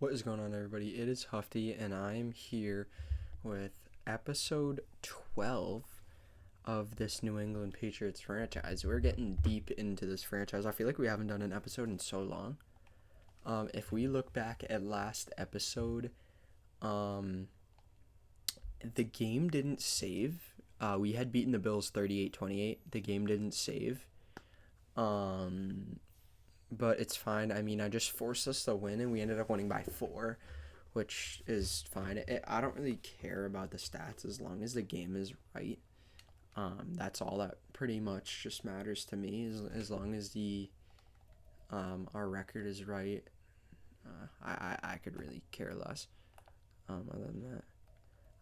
What is going on, everybody? It is Hufty, and I am here with episode 12 of this New England Patriots franchise. We're getting deep into this franchise. I feel like we haven't done an episode in so long. If we look back at last episode, the game didn't save. We had beaten the Bills 38-28. The game didn't save. But it's fine. I mean, I just forced us to win, and we ended up winning by 4, which is fine. I don't really care about the stats as long as the game is right. That's all that pretty much just matters to me. As long as our record is right, I could really care less. Other than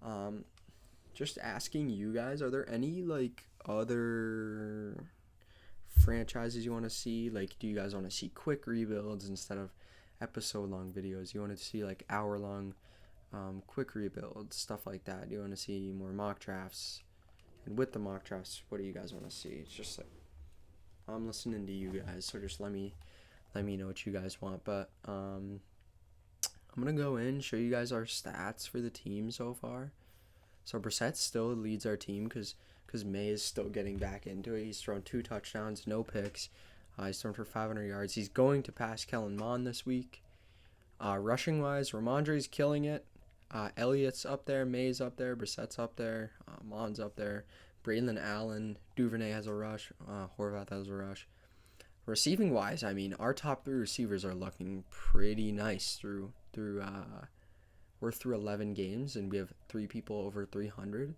that, just asking you guys, are there any other franchises you want to see? Do you guys want to see quick rebuilds instead of episode long videos? You want to see hour long quick rebuilds, stuff like that? Do you want to see more mock drafts? And with the mock drafts, what do you guys want to see? It's just I'm listening to you guys, so just let me know what you guys want. But I'm gonna go in, show you guys our stats for the team so far. So Brissett still leads our team because Maye is still getting back into it. He's thrown 2 touchdowns, no picks. He's thrown for 500 yards. He's going to pass Kellen Mond this week. Rushing-wise, Ramondre's killing it. Elliott's up there. Maye's up there. Brissett's up there. Mond's up there. Braylon Allen. Duvernay has a rush. Horvath has a rush. Receiving-wise, I mean, our top 3 receivers are looking pretty nice we're through 11 games, and we have 3 people over 300.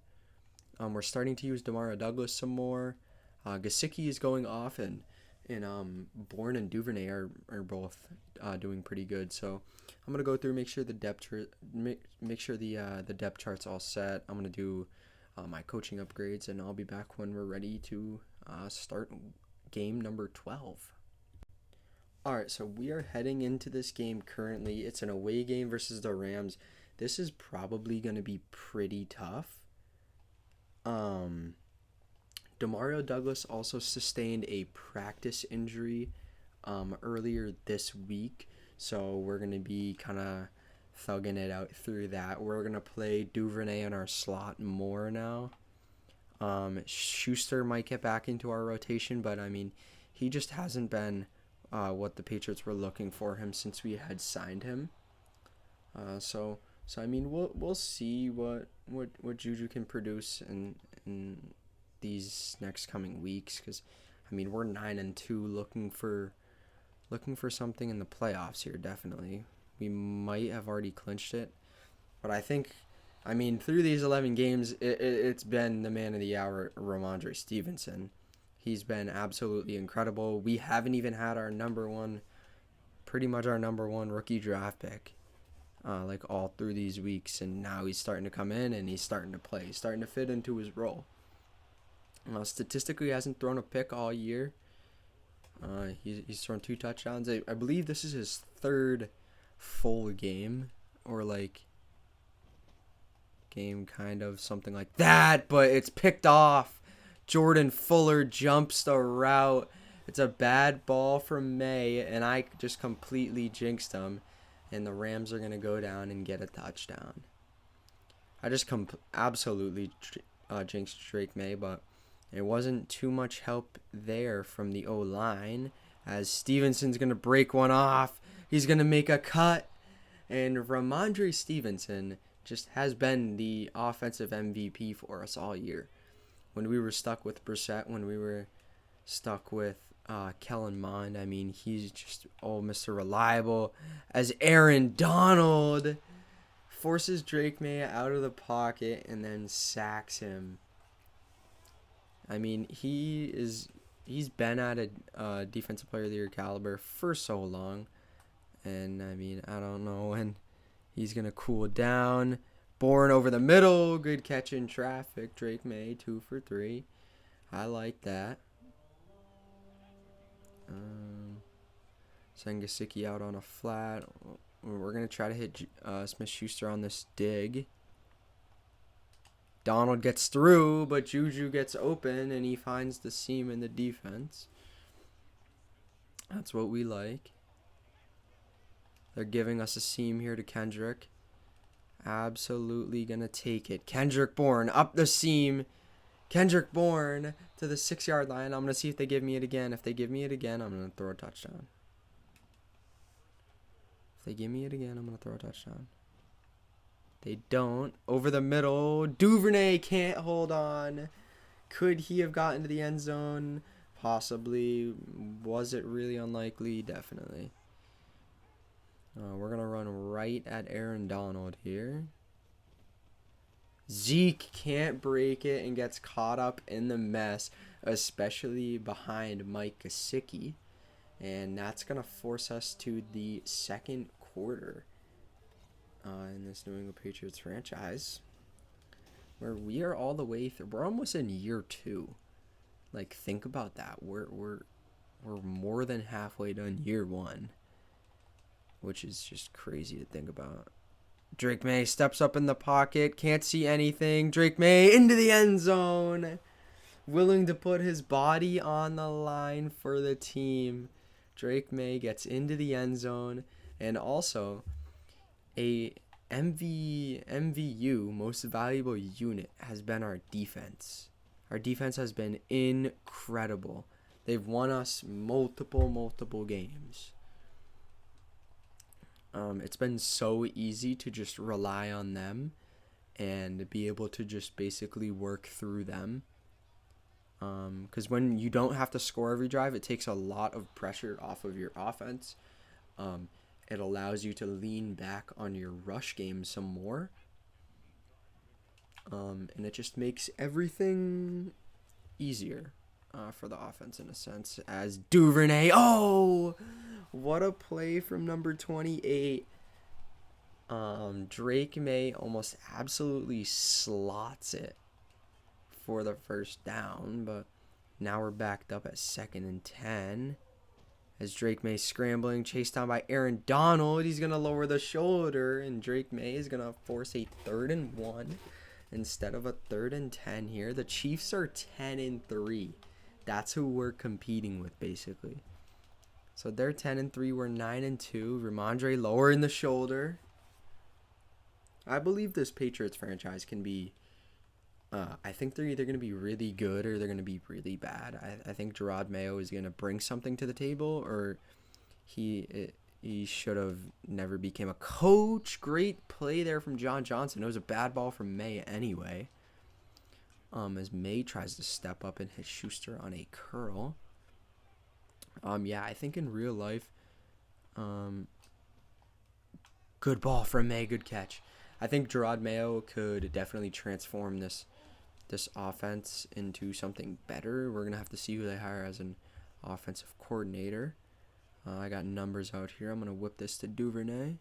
We're starting to use Demario Douglas some more. Gesicki is going off, and Bourne and Duvernay are both doing pretty good. So I'm gonna go through, make sure the depth chart's all set. I'm gonna do my coaching upgrades, and I'll be back when we're ready to start game number 12. All right, so we are heading into this game currently. It's an away game versus the Rams. This is probably gonna be pretty tough. Demario Douglas also sustained a practice injury earlier this week, so we're going to be kind of thugging it out through that. We're going to play Duvernay in our slot more now. Schuster might get back into our rotation, but I mean, he just hasn't been what the Patriots were looking for him since we had signed him. So I mean, we'll see what Juju can produce in these next coming weeks, because I mean, we're 9-2, looking for something in the playoffs here. Definitely, we might have already clinched it, but I think, I mean, through these 11 games, it's been the man of the hour, Ramondre Stevenson. He's been absolutely incredible. We haven't even had pretty much our number one rookie draft pick all through these weeks, and now he's starting to come in and he's starting to play. He's starting to fit into his role. Statistically, he hasn't thrown a pick all year. He's thrown 2 touchdowns. I believe this is his 3rd full game, or game kind of something like that, but it's picked off. Jordan Fuller jumps the route. It's a bad ball from Maye, and I just completely jinxed him, and the Rams are going to go down and get a touchdown. I just absolutely jinxed Drake Maye, but it wasn't too much help there from the O-line, as Stevenson's going to break one off. He's going to make a cut, and Ramondre Stevenson just has been the offensive MVP for us all year. When we were stuck with Brissett, when we were stuck with Kellen Mond, I mean, he's just Mr. Reliable, as Aaron Donald forces Drake Maye out of the pocket and then sacks him. I mean, he's been at a Defensive Player of the Year caliber for so long, and I mean, I don't know when he's gonna cool down. Bourne over the middle, good catch in traffic. Drake Maye 2 for 3. I like that. Send Gesicki out on a flat. We're gonna try to hit Smith-Schuster on this dig. Donald gets through, but Juju gets open, and he finds the seam in the defense. That's what we like. They're giving us a seam here to Kendrick. Absolutely gonna take it. Kendrick Bourne up the seam. Kendrick Bourne to the 6-yard line. I'm gonna see if they give me it again. If they give me it again, I'm gonna throw a touchdown. If they give me it again, I'm gonna throw a touchdown. They don't. Over the middle. Duvernay can't hold on. Could he have gotten to the end zone? Possibly. Was it really unlikely? Definitely. We're going to run right at Aaron Donald here. Zeke can't break it and gets caught up in the mess, especially behind Mike Gesicki. And that's going to force us to the second quarter in this New England Patriots franchise, where we are all the way through. We're almost in year 2. Like, think about that. We're more than halfway done year 1, which is just crazy to think about. Drake Maye steps up in the pocket, can't see anything. Drake Maye into the end zone, willing to put his body on the line for the team. Drake Maye gets into the end zone, and also a MVU, most valuable unit, has been our defense. Our defense has been incredible. They've won us multiple games. It's been so easy to just rely on them and be able to just basically work through them. Because when you don't have to score every drive, it takes a lot of pressure off of your offense. It allows you to lean back on your rush game some more. And it just makes everything easier for the offense in a sense. As Duvernay, oh, what a play from number 28. Drake Maye almost absolutely slots it for the first down, but now we're backed up at 2nd and 10. As Drake Maye scrambling, chased down by Aaron Donald. He's going to lower the shoulder, and Drake Maye is going to force a 3rd and 1 instead of a 3rd and 10 here. The Chiefs are 10 and 3. That's who we're competing with, basically. So they're 10 and 3. We're 9 and 2. Ramondre lowering the shoulder. I believe this Patriots franchise can be. I think they're either going to be really good or they're going to be really bad. I think Gerard Mayo is going to bring something to the table, or he should have never became a coach. Great play there from John Johnson. It was a bad ball from Maye anyway. As Maye tries to step up and hit Schuster on a curl. Yeah, I think in real life, good ball from Maye, good catch. I think Gerard Mayo could definitely transform this offense into something better. We're going to have to see who they hire as an offensive coordinator. I got numbers out here. I'm going to whip this to Duvernay.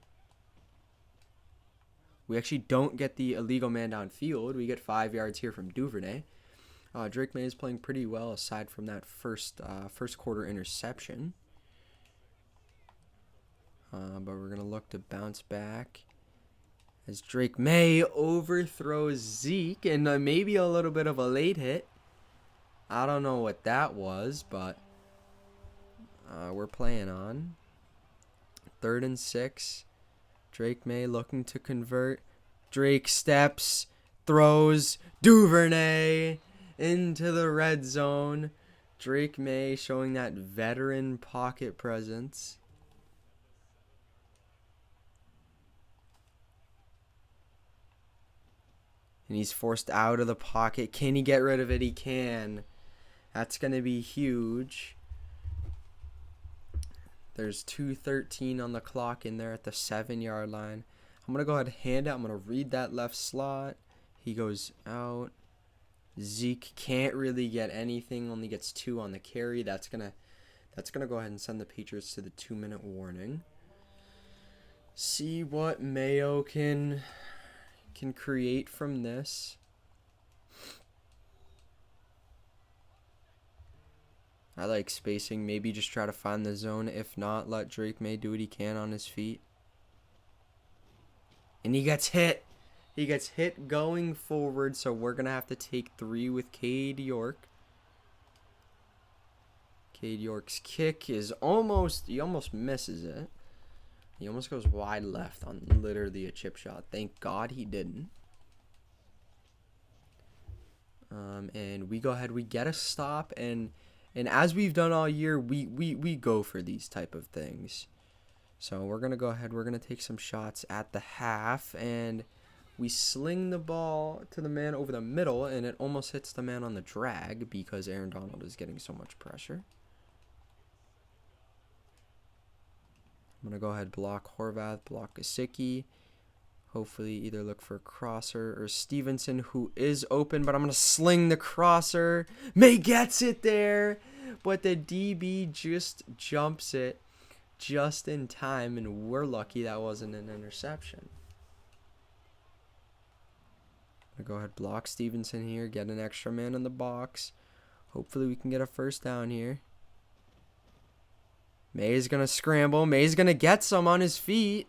We actually don't get the illegal man downfield. We get 5 yards here from Duvernay. Drake Maye is playing pretty well aside from that first quarter interception. But we're going to look to bounce back as Drake Maye overthrows Zeke, and maybe a little bit of a late hit. I don't know what that was, but we're playing on. 3rd and 6. Drake Maye looking to convert. Drake steps, throws, Duvernay into the red zone. Drake Maye showing that veteran pocket presence. And he's forced out of the pocket. Can he get rid of it? He can. That's going to be huge. There's 2:13 on the clock in there at the 7-yard line. I'm going to go ahead and hand it. I'm going to read that left slot. He goes out. Zeke can't really get anything. Only gets 2 on the carry. That's going to go ahead and send the Patriots to the 2-minute warning. See what Mayo can create from this. I like spacing. Maybe just try to find the zone. If not, let Drake Maye do what he can on his feet. And he gets hit. He gets hit going forward, so we're going to have to take 3 with Cade York. Cade York's kick is he almost misses it. He almost goes wide left on literally a chip shot. Thank God he didn't. And we go ahead. We get a stop. And as we've done all year, we go for these type of things. So we're going to go ahead. We're going to take some shots at the half. And we sling the ball to the man over the middle. And it almost hits the man on the drag because Aaron Donald is getting so much pressure. I'm going to go ahead, block Horvath, block Gesicki. Hopefully either look for Crosser or Stevenson, who is open. But I'm going to sling the crosser. Maye gets it there. But the DB just jumps it just in time. And we're lucky that wasn't an interception. I'm going to go ahead, block Stevenson here. Get an extra man in the box. Hopefully we can get a first down here. Maye's going to scramble. Maye's going to get some on his feet.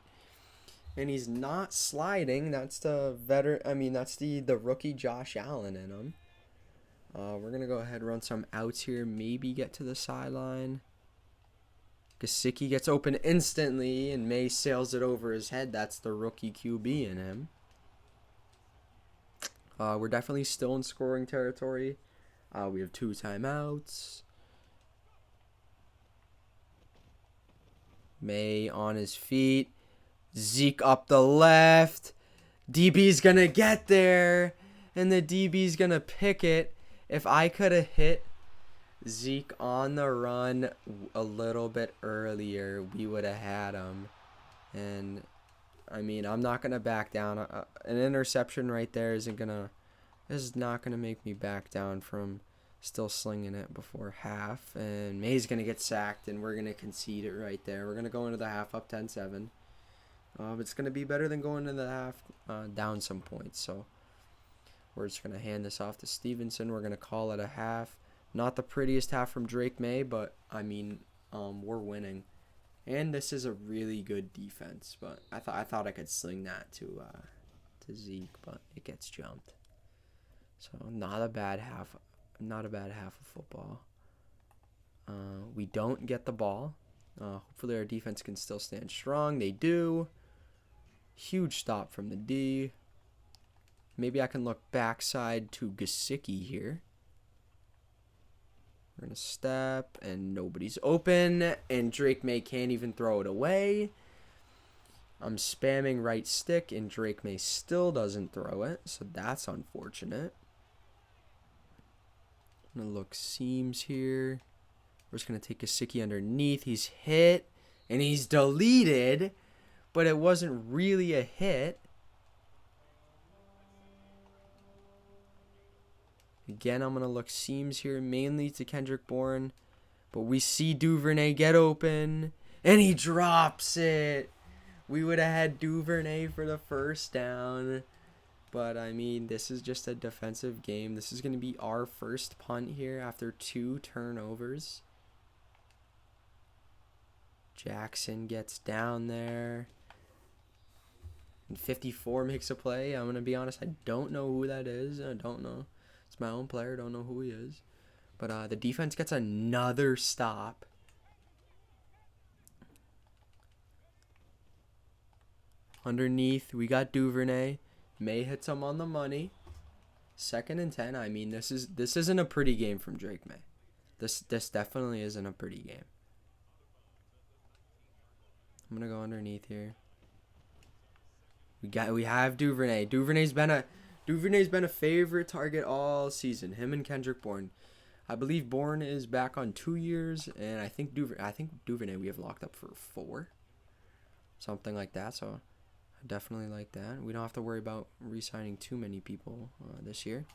And he's not sliding. That's the that's the rookie Josh Allen in him. We're going to go ahead and run some outs here. Maybe get to the sideline. Gesicki gets open instantly. And Maye sails it over his head. That's the rookie QB in him. We're definitely still in scoring territory. We have 2 timeouts. Maye on his feet. Zeke up the left. DB's going to get there. And the DB's going to pick it. If I could have hit Zeke on the run a little bit earlier, we would have had him. And, I'm not going to back down. An interception right there is not going to make me back down from still slinging it before half. And Maye's going to get sacked, and we're going to concede it right there. We're going to go into the half up 10-7. It's going to be better than going into the half down some points. So we're just going to hand this off to Stevenson. We're going to call it a half. Not the prettiest half from Drake Maye, but, we're winning. And this is a really good defense. But I thought I could sling that to Zeke, but it gets jumped. So not a bad half. Not a bad half of football. We don't get the ball. Hopefully our defense can still stand strong. They do. Huge stop from the D. Maybe I can look backside to Gesicki here. We're going to step, and nobody's open. And Drake Maye can't even throw it away. I'm spamming right stick, and Drake Maye still doesn't throw it. So that's unfortunate. I'm going to look seams here. We're just going to take Gesicki underneath. He's hit, and he's deleted, but it wasn't really a hit. Again, I'm going to look seams here, mainly to Kendrick Bourne, but we see Duvernay get open, and he drops it. We would have had Duvernay for the first down. But, this is just a defensive game. This is going to be our first punt here after 2 turnovers. Jackson gets down there. And 54 makes a play. I'm going to be honest, I don't know who that is. I don't know. It's my own player. Don't know who he is. But the defense gets another stop. Underneath, we got Duvernay. Maye hits him on the money. 2nd and 10. This isn't a pretty game from Drake Maye. This definitely isn't a pretty game. I'm gonna go underneath here. We have Duvernay. Duvernay's been a favorite target all season. Him and Kendrick Bourne. I believe Bourne is back on 2 years, and I think Duvernay we have locked up for 4, something like that. So. Definitely like that. We don't have to worry about re-signing too many people this year.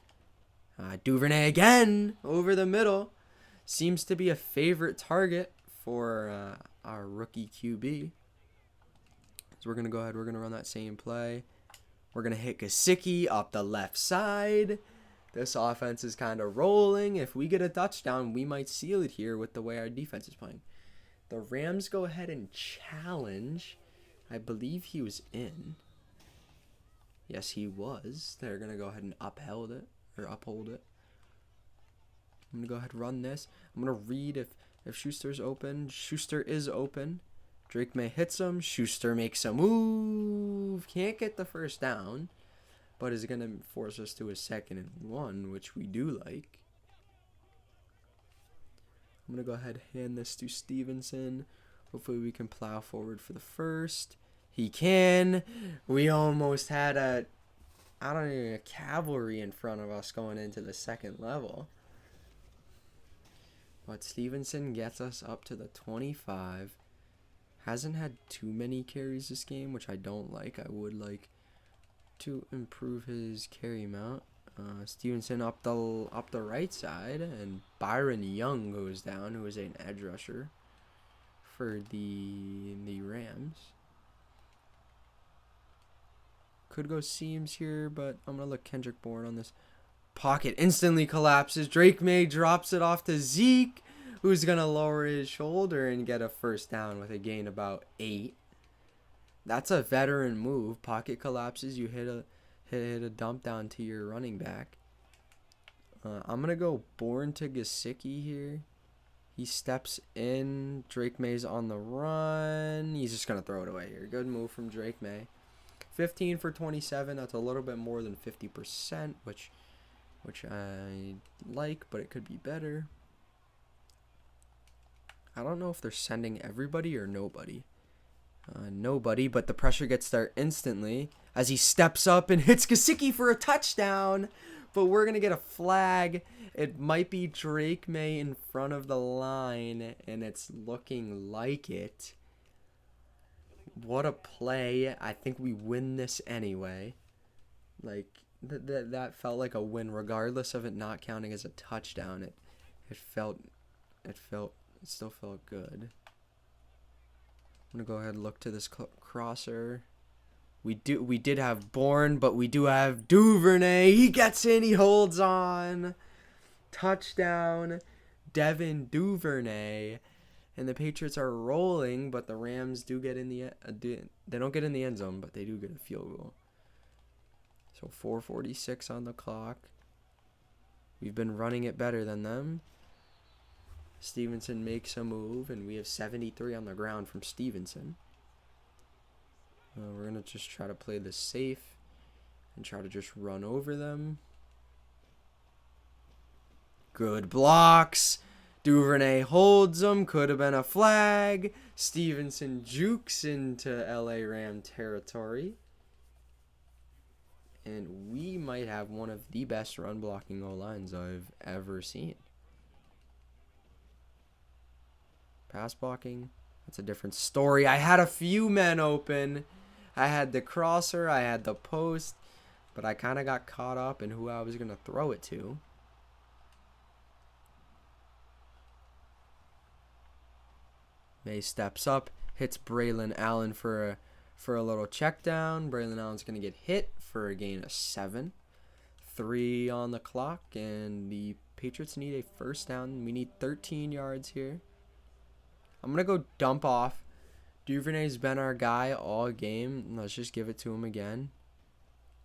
Duvernay again over the middle. Seems to be a favorite target for our rookie QB. So we're going to go ahead. We're going to run that same play. We're going to hit Gesicki up the left side. This offense is kind of rolling. If we get a touchdown, we might seal it here with the way our defense is playing. The Rams go ahead and challenge. I believe he was in. Yes, he was. They're going to go ahead and uphold it. I'm going to go ahead and run this. I'm going to read if Schuster's open. Schuster is open. Drake Maye hits him. Schuster makes a move. Can't get the first down, but is going to force us to a 2nd and 1, which we do like. I'm going to go ahead and hand this to Stevenson. Hopefully we can plow forward for the first. He can. We almost had a cavalry in front of us going into the 2nd level. But Stevenson gets us up to the 25. Hasn't had too many carries this game, which I don't like. I would like to improve his carry amount. Stevenson up the right side, and Byron Young goes down, who is an edge rusher for the Rams. Could go seams here, but I'm gonna look Kendrick Bourne on this. Pocket instantly collapses. Drake Maye drops it off to Zeke, who's gonna lower his shoulder and get a first down with a gain about 8. That's a veteran move. Pocket collapses. You hit a dump down to your running back. I'm gonna go Bourne to Gesicki here. He steps in. Drake Maye's on the run. He's just gonna throw it away here. Good move from Drake Maye. 15 for 27. That's a little bit more than 50%, which I like, but it could be better. I don't know if they're sending everybody or nobody. Nobody, but the pressure gets there instantly as he steps up and hits Gesicki for a touchdown. But we're going to get a flag. It might be Drake Maye in front of the line, and it's looking like it. What a play. I think we win this anyway. Like, that felt like a win, regardless of it not counting as a touchdown. It still felt good. I'm gonna go ahead and look to this crosser. We did have Bourne, but we do have Duvernay. He gets in, he holds on. Touchdown, Devin Duvernay. And the Patriots are rolling, but the Rams do get in the they don't get in the end zone, but they do get a field goal. So 4:46 on the clock. We've been running it better than them. Stevenson makes a move, and we have 73 on the ground from Stevenson. We're going to just try to play this safe and try to just run over them. Good blocks. Duvernay holds them. Could have been a flag. Stevenson jukes into LA Ram territory. And we might have one of the best run blocking O-lines I've ever seen. Pass blocking, that's a different story. I had a few men open. I had the crosser, I had the post, but I kind of got caught up in who I was going to throw it to. Maye steps up, hits Braylon Allen for a little check down. Braylon Allen's going to get hit for a gain of 7. 3 on the clock, and the Patriots need a first down. We need 13 yards here. I'm going to go dump off. Duvernay's been our guy all game. Let's just give it to him again.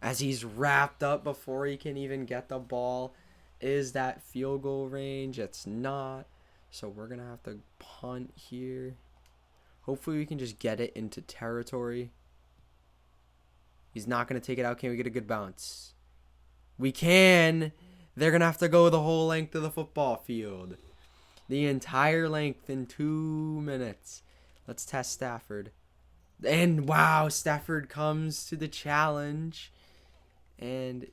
As he's wrapped up before he can even get the ball. Is that field goal range? It's not. So we're going to have to punt here. Hopefully we can just get it into territory. He's not going to take it out. Can we get a good bounce? We can. They're going to have to go the whole length of the football field. The entire length in 2 minutes. Let's test Stafford. And wow, Stafford comes to the challenge. And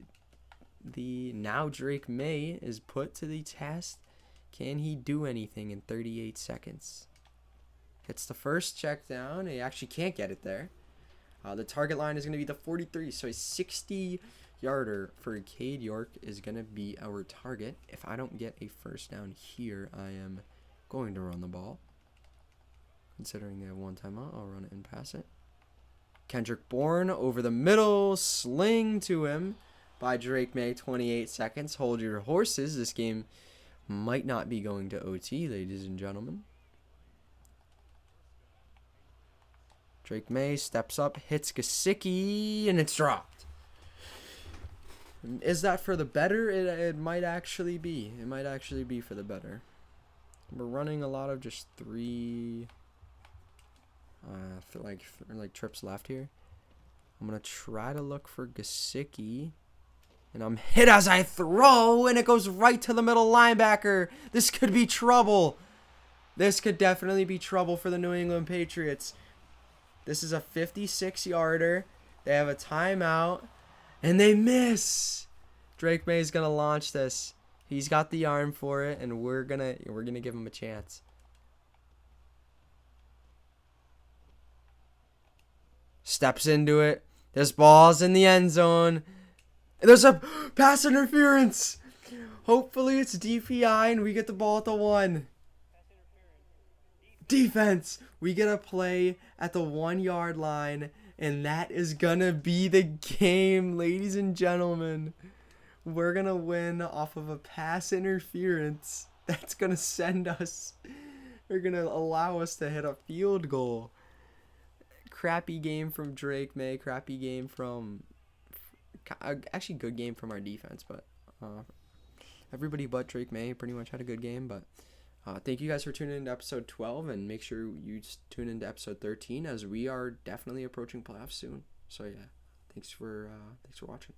now Drake Maye is put to the test. Can he do anything in 38 seconds? Hits the first check down. He actually can't get it there. The target line is going to be the 43. So a 60-yarder for Cade York is going to be our target. If I don't get a first down here, I am going to run the ball. Considering they have one timeout, I'll run it and pass it. Kendrick Bourne over the middle. Sling to him by Drake Maye. 28 seconds. Hold your horses. This game might not be going to OT, ladies and gentlemen. Drake Maye steps up, hits Gesicki, and it's dropped. Is that for the better? It might actually be. It might actually be for the better. We're running a lot of just 3 For like trips left here. I'm gonna try to look for Gesicki. And I'm hit as I throw, and it goes right to the middle linebacker. This could be trouble. This could definitely be trouble for the New England Patriots. This is a 56-yarder. They have a timeout, and they miss. Drake Maye's gonna launch this. He's got the arm for it, and we're gonna give him a chance. Steps into it. This ball's in the end zone. There's a pass interference. Hopefully it's DPI and we get the ball at the 1. Defense. We get a play at the 1-yard line, and that is gonna be the game, ladies and gentlemen. We're gonna win off of a pass interference. That's gonna send us. They're gonna allow us to hit a field goal. Crappy game from Drake Maye. Crappy game from. Actually, good game from our defense, but everybody but Drake Maye pretty much had a good game. But thank you guys for tuning into episode 12, and make sure you tune into episode 13 as we are definitely approaching playoffs soon. So yeah, thanks for watching.